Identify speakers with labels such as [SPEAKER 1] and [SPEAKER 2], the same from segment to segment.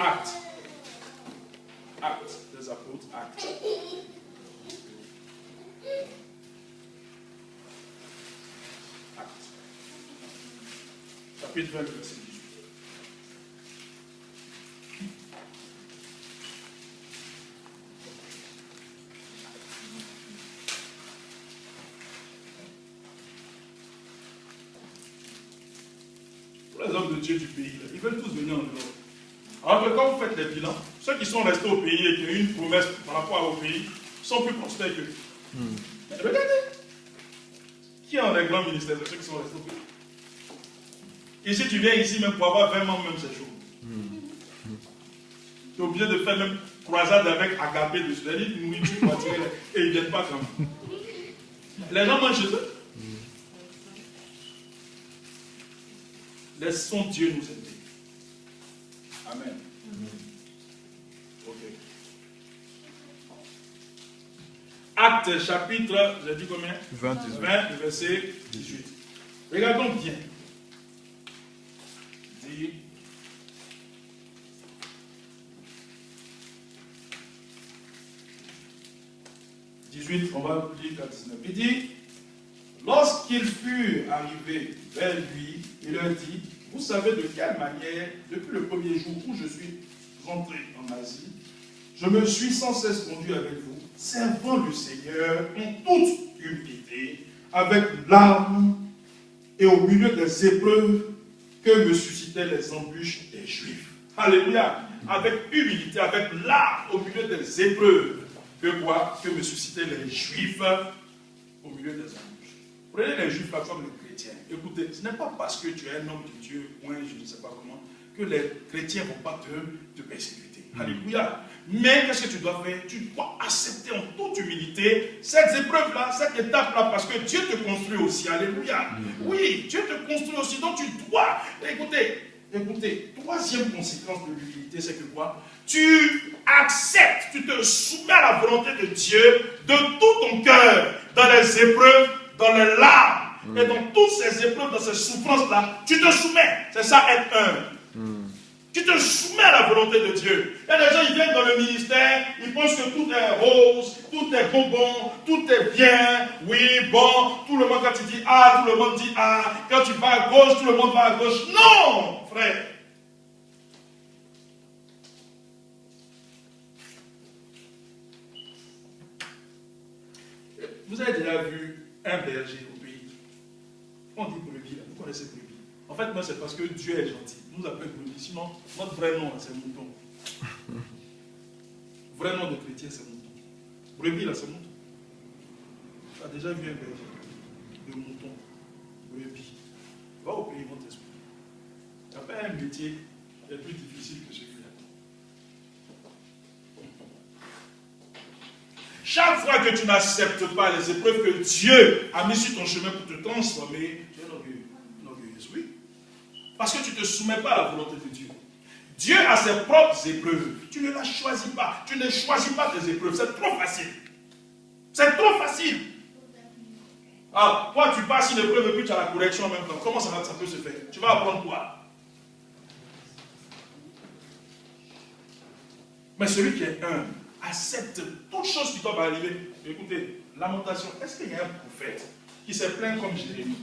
[SPEAKER 1] Actes. Actes des apôtres, actes. Actes. Chapitre 20, verset 18. Pour les hommes de Dieu du pays, ils veulent tous venir en Europe. Alors que quand vous faites les bilans, ceux qui sont restés au pays et qui ont eu une promesse par rapport au pays sont plus prospères qu'eux. Regardez. Qui est en les grands ministères? C'est ceux qui sont restés au pays. Et si tu viens ici même pour avoir 20 membres, même c'est chaud. Tu es obligé de faire même croisade avec Agapé de c'est-à-dire une nourriture pour attirer et ils ne viennent pas comme ça. Les gens mangent chez eux. Laissons Dieu nous aider. Amen. Ok. Actes chapitre, j'ai dit combien? 20, verset 18. Regardons bien. Dit. On va lire 19. Il dit, lorsqu'ils furent arrivés vers lui, il leur dit, vous savez de quelle manière, depuis le premier jour où je suis rentré en Asie, je me suis sans cesse conduit avec vous, servant le Seigneur en toute humilité, avec larmes et au milieu des épreuves que me suscitaient les embûches des Juifs. Alléluia. Avec humilité, avec larmes au milieu des épreuves. Que quoi? Que me suscitaient les Juifs au milieu des embûches. Prenez les Juifs là comme les chrétiens. Écoutez, ce n'est pas parce que tu es un homme de Dieu, ou je ne sais pas comment, que les chrétiens ne vont pas te persécuter. Alléluia. Mais qu'est-ce que tu dois faire? Tu dois accepter en toute humilité cette épreuve-là, cette étape-là, parce que Dieu te construit aussi. Alléluia. Oui, Dieu te construit aussi. Donc tu dois. Écoutez, troisième conséquence de l'humilité, c'est que quoi? Tu acceptes, tu te soumets à la volonté de Dieu de tout ton cœur, dans les épreuves, dans les larmes, et dans toutes ces épreuves, dans ces souffrances-là, tu te soumets. C'est ça, être humble. Tu te soumets à la volonté de Dieu. Il y a des gens, ils viennent dans le ministère, ils pensent que tout est rose, tout est bonbon, tout est bien, oui, bon. Tout le monde, quand tu dis A, tout le monde dit A. Quand tu vas à gauche, tout le monde va à gauche. Non, frère. Vous avez déjà vu un berger au pays? On dit brebis, vous connaissez brebis. En fait, moi, c'est parce que Dieu est gentil. Nous appelons brebis. Sinon, notre vrai nom, c'est mouton. Vrai nom de chrétien, c'est mouton. Brebis, là, c'est mouton. Tu as déjà vu un berger de mouton, brebis. Va au pays, ils vont t'expliquer. Tu n'as pas un métier qui est plus difficile que celui-là. Chaque fois que tu n'acceptes pas les épreuves que Dieu a mis sur ton chemin pour te transformer, tu es orgueilleuse, oui. Parce que tu ne te soumets pas à la volonté de Dieu. Dieu a ses propres épreuves. Tu ne las choisis pas. Tu ne choisis pas tes épreuves. C'est trop facile. C'est trop facile. Ah, toi, tu passes une épreuve et puis tu as la correction en même temps. Comment ça peut se faire? Tu vas apprendre quoi? Mais celui qui est humble accepte toutes choses qui doivent arriver. Écoutez, lamentation, est-ce qu'il y a un prophète qui s'est plaint comme Jérémie?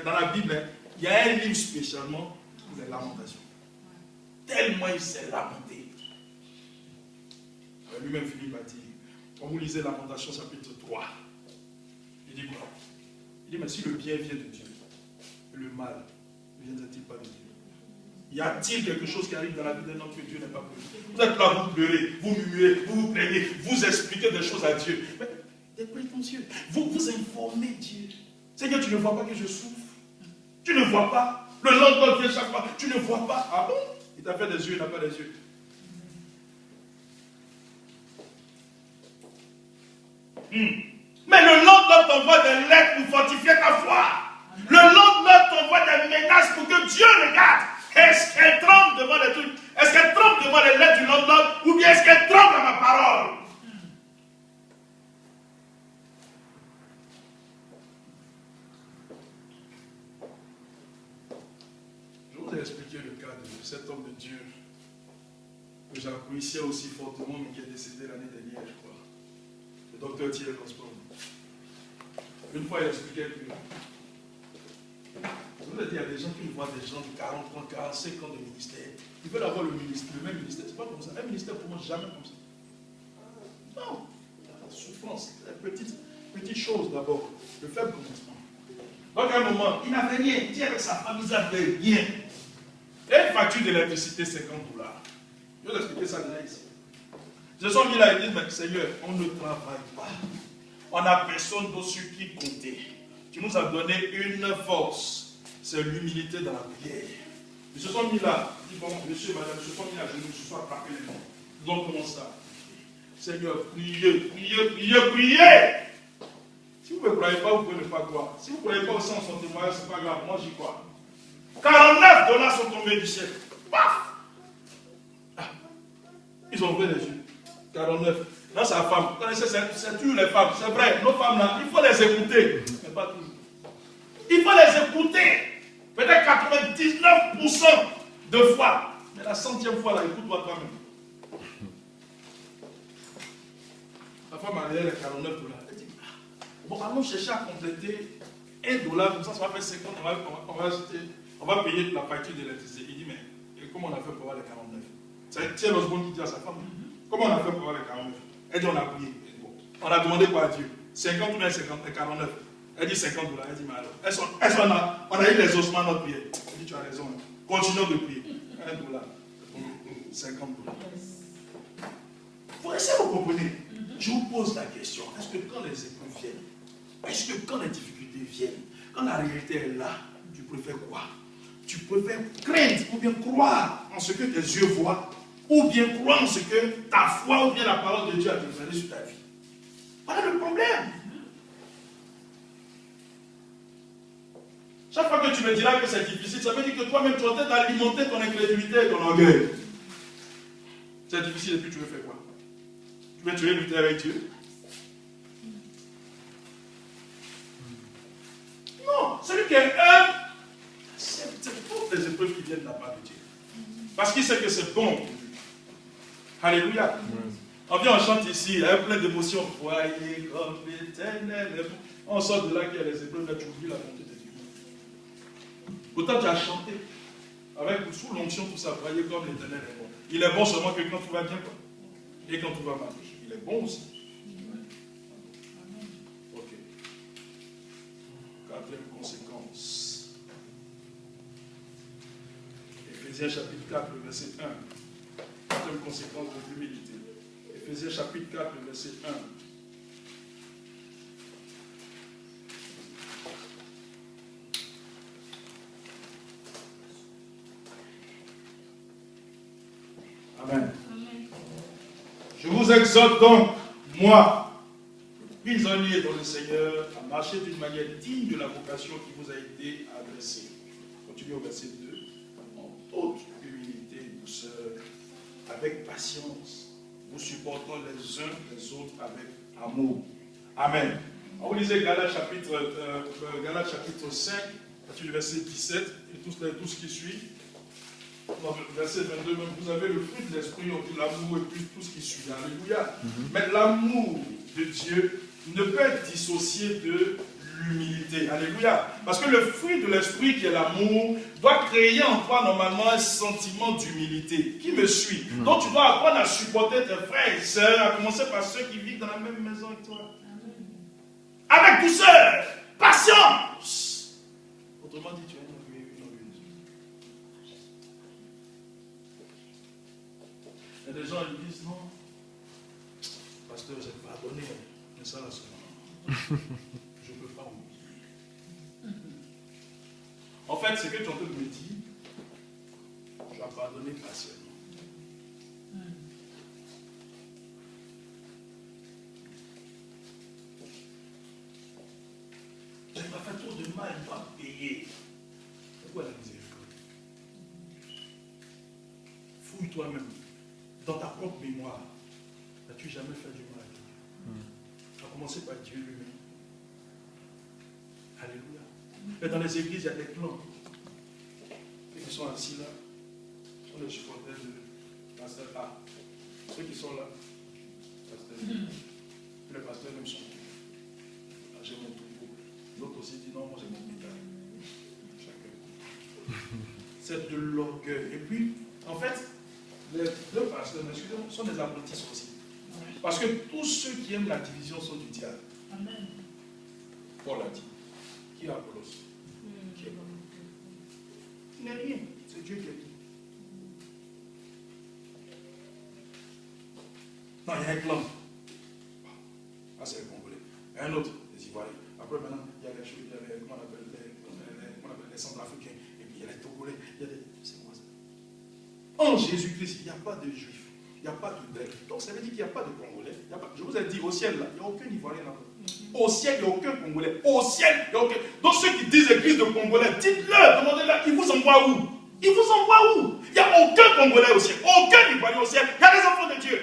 [SPEAKER 1] Dans la Bible, il y a un livre spécialement pour les lamentations. Tellement il s'est lamenté. Lui-même, Philippe a dit, quand vous lisez Lamentation chapitre 3, il dit quoi? Il dit, mais si le bien vient de Dieu, le mal ne viendrait-il pas de Dieu? Y a-t-il quelque chose qui arrive dans la vie d'un homme que Dieu n'est pas pour lui? Vous êtes là, vous pleurez, vous murmurez, vous vous plaignez, vous expliquez des choses à Dieu. Mais des prétentieux. Vous informez Dieu. Seigneur, tu ne vois pas que je souffre? Tu ne vois pas? Le lendemain vient chaque fois. Tu ne vois pas? Ah bon? Il t'a fait des yeux, il n'a pas des yeux. Mais le lendemain t'envoie des lettres pour fortifier ta foi. Le lendemain t'envoie des menaces pour que Dieu regarde. Est-ce qu'elle tremble devant les trucs? Est-ce qu'elle tremble devant les lettres du lendemain? Ou bien est-ce qu'elle tremble à ma parole? lui expliquer le cas de cet homme de Dieu que j'appréciais aussi fortement, mais qui est décédé l'année dernière, je crois. Le docteur Thierry Osborne. Une fois, il expliquait que je vous ai dit, il y a des gens qui voient des gens de 40 ans, 45 ans de ministère. Ils veulent avoir le même ministère. C'est pas comme ça. Un ministère pour moi, jamais comme ça. Non. La souffrance, la petite chose d'abord. Le faible commencement. Donc à un moment, il n'avait rien. Il dit avec sa femme, ils n'avaient rien. Et une facture d'électricité, 50 $. Je vais vous expliquer ça déjà ici. Ils se sont mis là et disent, mais Seigneur, on ne travaille pas. On n'a personne d'autre sur qui compter. Tu nous as donné une force. C'est l'humilité dans la prière. Ils se sont mis là. Ils disent, bon, monsieur, madame, ils se sont mis à genoux, ils se sont attrapés les mains. Ils ont commencé à prier. Seigneur, priez, priez, priez, priez. Si vous ne croyez pas, vous pouvez ne pas croire. Si vous ne croyez pas aussi en son témoignage, ce n'est pas grave. Moi, j'y crois. 49 $ sont tombés du ciel. Paf! Ah. Ils ont ouvert les yeux. 49. Là, c'est la femme. Vous connaissez, c'est toujours les femmes. C'est vrai, nos femmes là, il faut les écouter. Mais pas toujours. Il faut les écouter. Peut-être 99% de fois. Mais la 100e fois, là, écoute-toi toi-même. La femme a regardé les 49 $. Elle dit, bon, allons chercher à compléter $1, comme ça va faire 50, on va payer la facture d'électricité. Il dit, mais comment on a fait pour avoir les 49? C'est Thierry Osborne qui dit à sa femme, comment on a fait pour avoir les 49? Elle dit, on a prié. Bon. On a demandé quoi à Dieu? 50 ou bien 49? Elle dit 50 $. Elle dit, mais alors, on a eu les ossements de notre prière. Elle dit, tu as raison. Continuons de prier. $1, 50 $. Vous essayez, vous comprenez? Je vous pose la question, est-ce que quand les épreuves viennent, est-ce que quand les difficultés viennent, quand la réalité est là, tu préfères quoi? Tu préfères craindre ou bien croire en ce que tes yeux voient, ou bien croire en ce que ta foi ou bien la parole de Dieu a déclaré sur ta vie? Voilà le problème. Chaque fois que tu me diras que c'est difficile, ça veut dire que toi-même tu es en train d'alimenter ton incrédulité et ton orgueil. C'est difficile et puis tu veux faire quoi? Tu veux lutter avec Dieu? Non, celui qui est humble, c'est toutes les épreuves qui viennent de la part de Dieu. Parce qu'il sait que c'est bon pour lui. Alléluia. On vient, on chante ici, il y a plein d'émotions. Voyez comme l'Éternel. On sort de là qu'il y a les épreuves, là tu oublies la bonté de Dieu. Pourtant tu as chanté. Avec sous l'onction, tout ça, voyez comme l'Éternel est bon. Il est bon seulement que quand tout va bien, quoi. Et quand tout va mal. Il est bon aussi. Ok. Quatrième conséquence. Éphésiens chapitre 4, le verset 1. Quatrième conséquence de l'humilité. Éphésiens chapitre 4, le verset 1. Amen. Je vous exhorte donc, moi, prisonnier dans le Seigneur, à marcher d'une manière digne de la vocation qui vous a été adressée. Continuez au verset 2. En toute humilité et douceur, avec patience, vous supportant les uns les autres avec amour. Amen. On vous lisez Galates chapitre 5, à partir du verset 17 et tout ce qui suit. Dans le verset 22, même, vous avez le fruit de l'esprit, l'amour et puis tout ce qui suit. Alléluia. Mais l'amour de Dieu ne peut être dissocié de l'humilité. Alléluia. Parce que le fruit de l'esprit, qui est l'amour, doit créer en toi normalement un sentiment d'humilité. Qui me suit? Donc tu dois apprendre à supporter tes frères et sœurs, à commencer par ceux qui vivent dans la même maison que toi. Avec douceur, patience. Autrement dit, tu es il y a des gens qui disent non, pasteur, j'ai pardonné, mais ça là, je ne peux pas oublier. En fait, ce que tu es en train de me dire, tu as pardonné partiellement. Tu m'as fait trop de mal, tu dois payer. Pourquoi la miséricorde? Fouille toi-même. Dans ta propre mémoire, n'as-tu jamais fait du mal à Dieu? Tu as commencé par Dieu lui-même. Alléluia. Mais dans les églises, il y a des clans. qui sont assis là sont les supporters de pasteur A. Ceux qui sont là, pasteur B. Le pasteur même son. J'ai mon troupeau. L'autre aussi dit non, moi j'ai mon bétail. Chacun. C'est de l'orgueil. Et puis, en fait, les deux pasteurs, excusez-moi, sont des apprentis sorciers. Parce que tous ceux qui aiment la division sont du diable.
[SPEAKER 2] Amen.
[SPEAKER 1] Paul a dit. Qui est Apollos? Qui est l'homme? Il n'est rien. C'est Dieu qui est tout. Non, il y a un clan. Ah, c'est les Congolais. Et un autre, les Ivoiriens. Après, maintenant, il y a les choses, il y a les, comment on appelle les Centrafricains. Et puis, il y a les Togolais. Il y a des. C'est quoi ça? En Jésus-Christ, il n'y a pas de Juifs. Il n'y a pas de Grecs. Donc, ça veut dire qu'il n'y a pas de Congolais. Il y a pas, je vous ai dit, au ciel, là, il n'y a aucun Ivoirien là-bas. Au ciel, il n'y a aucun Congolais. Au ciel, il n'y a aucun. Donc, ceux qui disent église de Congolais, dites-leur, demandez-leur, ils vous envoient où? Ils vous envoient où? Il n'y a aucun Congolais au ciel, aucun Ivoirien au ciel. Il y a des enfants de Dieu.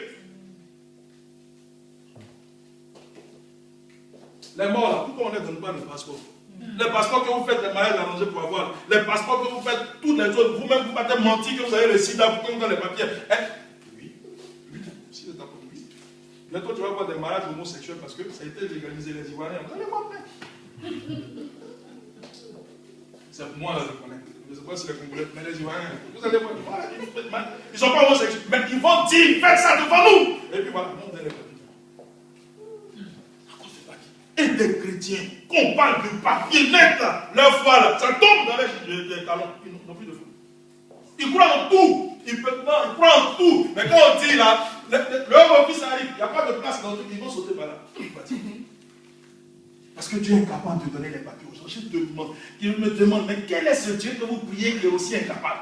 [SPEAKER 1] Les morts là, pourquoi on ne donne pas le passeport? Les passeports que vous faites, les mariages arrangés pour avoir, les passeports que vous faites, toutes les autres, vous-même vous m'avez menti que vous avez le sida, vous pouvez dans les papiers. Hein? Oui, si c'est ta oui. Bientôt tu vas voir des mariages homosexuels parce que ça a été légalisé les Ivoiriens. Vous allez voir bien. C'est moi là, je connais. Je ne sais pas si les Congolais, mais les Ivoiriens, vous allez voir. Ils ne sont pas homosexuels, mais ils vont dire, faites ça devant nous. Et puis voilà, montez les papiers. Et des chrétiens, qu'on parle de papier net, là, leur foi, là, ça tombe dans les talons. Ils n'ont plus de foi. Ils croient en tout. Ils croient en tout. Mais quand on dit là, leur office arrive, il n'y a pas de place dans le truc, ils vont sauter par là. Parce que Dieu est incapable de donner les papiers aux gens. Je me demande, mais quel est ce Dieu que vous priez qui est aussi incapable?